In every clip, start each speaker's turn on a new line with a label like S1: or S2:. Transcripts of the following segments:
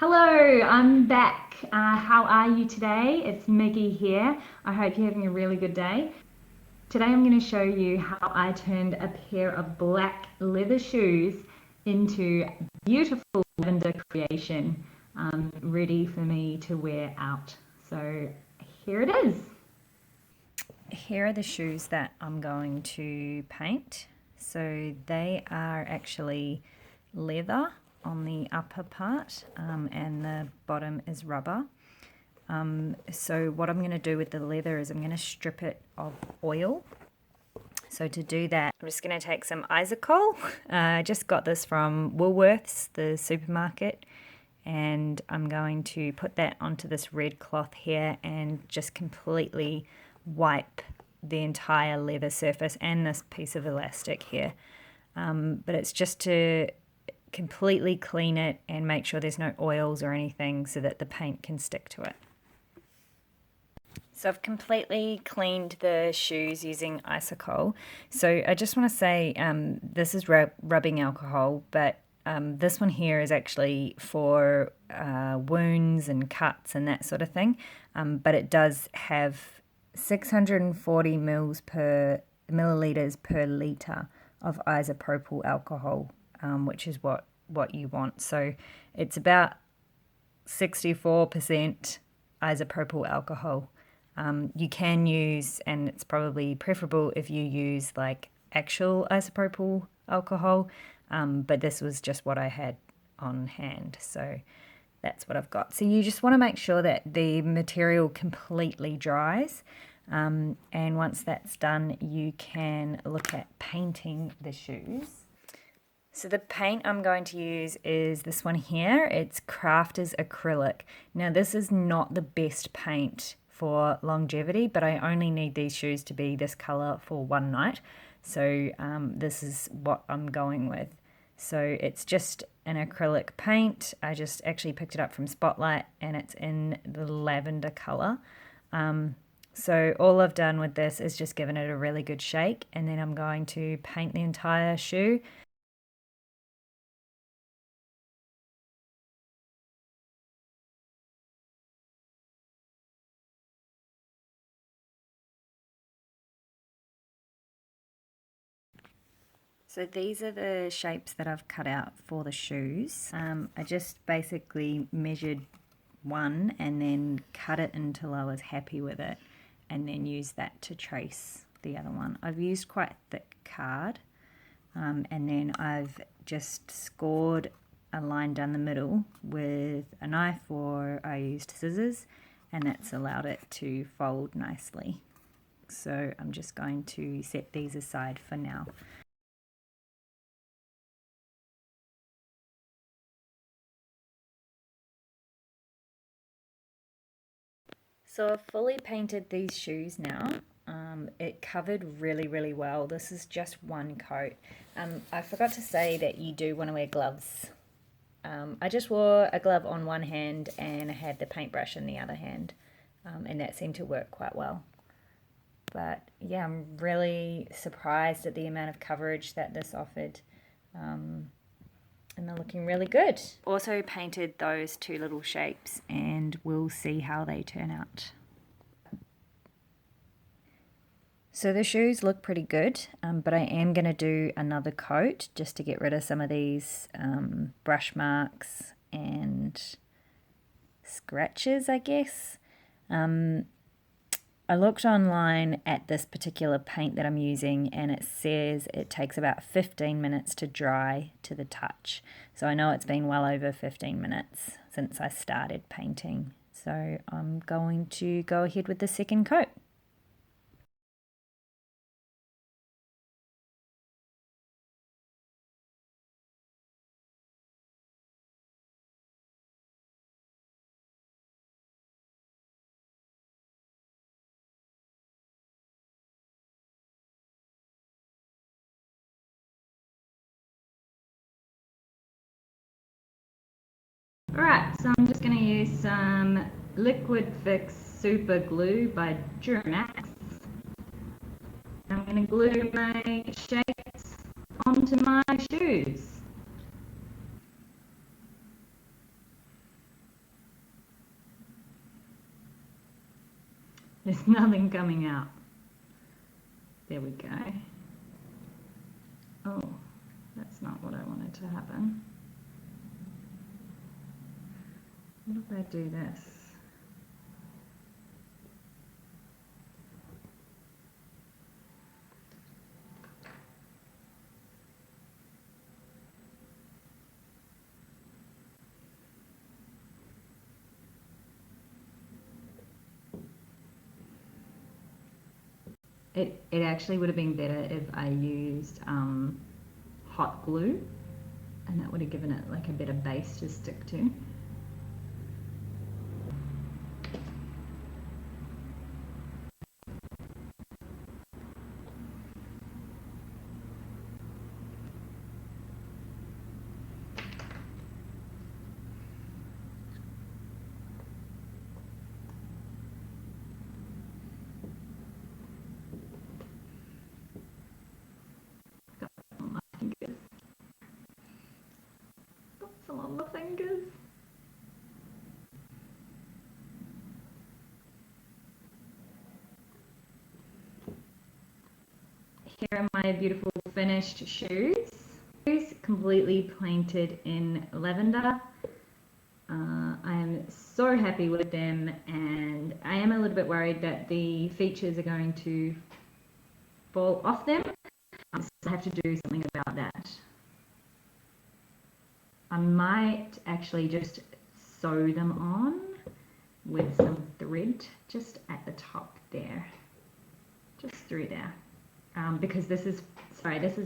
S1: Hello, I'm back. How are you today? It's Miggy here. I hope you're having a really good day. Today I'm going to show you how I turned a pair of black leather shoes into beautiful lavender creation, ready for me to wear out. So here it is.
S2: Here are the shoes that I'm going to paint. So they are actually leather on the upper part, and the bottom is rubber. So what I'm going to do with the leather is I'm going to strip it of oil. So to do that, I'm just going to take some isocol. I just got this from Woolworths, the supermarket, and I'm going to put that onto this red cloth here and just completely wipe the entire leather surface and this piece of elastic here. But it's just to completely clean it and make sure there's no oils or anything so that the paint can stick to it. So I've completely cleaned the shoes using isocol. So I just want to say this is rubbing alcohol, but this one here is actually for wounds and cuts and that sort of thing. But it does have 640 milliliters per litre of isopropyl alcohol, which is what you want. So it's about 64% isopropyl alcohol. You can use, and it's probably preferable if you use like actual isopropyl alcohol, but this was just what I had on hand, so that's what I've got. So you just want to make sure that the material completely dries, and once that's done you can look at painting the shoes. So the paint I'm going to use is this one here. It's Crafters Acrylic. Now this is not the best paint for longevity, but I only need these shoes to be this color for one night. So this is what I'm going with. So it's just an acrylic paint. I just actually picked it up from Spotlight and it's in the lavender color. So all I've done with this is just given it a really good shake, and then I'm going to paint the entire shoe. So these are the shapes that I've cut out for the shoes. I just basically measured one and then cut it until I was happy with it, and then used that to trace the other one. I've used quite thick card, and then I've just scored a line down the middle with a knife, or I used scissors, and that's allowed it to fold nicely. So I'm just going to set these aside for now. So I've fully painted these shoes now. It covered really well. This is just one coat. I forgot to say that you do want to wear gloves. I just wore a glove on one hand and I had the paintbrush in the other hand, and that seemed to work quite well. But yeah, I'm really surprised at the amount of coverage that this offered. And they're looking really good. Also painted those two little shapes and we'll see how they turn out. So the shoes look pretty good, but I am going to do another coat just to get rid of some of these brush marks and scratches, I guess. I looked online at this particular paint that I'm using and it says it takes about 15 minutes to dry to the touch. So I know it's been well over 15 minutes since I started painting. So I'm going to go ahead with the second coat.
S1: Alright, so I'm just going to use some Liquid Fix Super Glue by Duramax. I'm going to glue my shapes onto my shoes. There's nothing coming out. There we go. Oh, that's not what I wanted to happen. What if I do this? It actually would have been better if I used hot glue, and that would have given it like a better base to stick to. Some on my fingers. Here are my beautiful finished shoes. Completely painted in lavender. I am so happy with them, and I am a little bit worried that the features are going to fall off them. So I have to do something about that. I might actually just sew them on with some thread just at the top there, just through there, because this is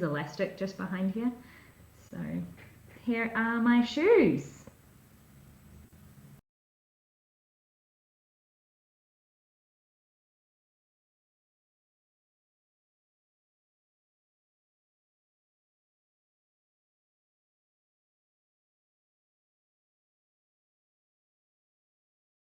S1: elastic just behind here. So here are my shoes.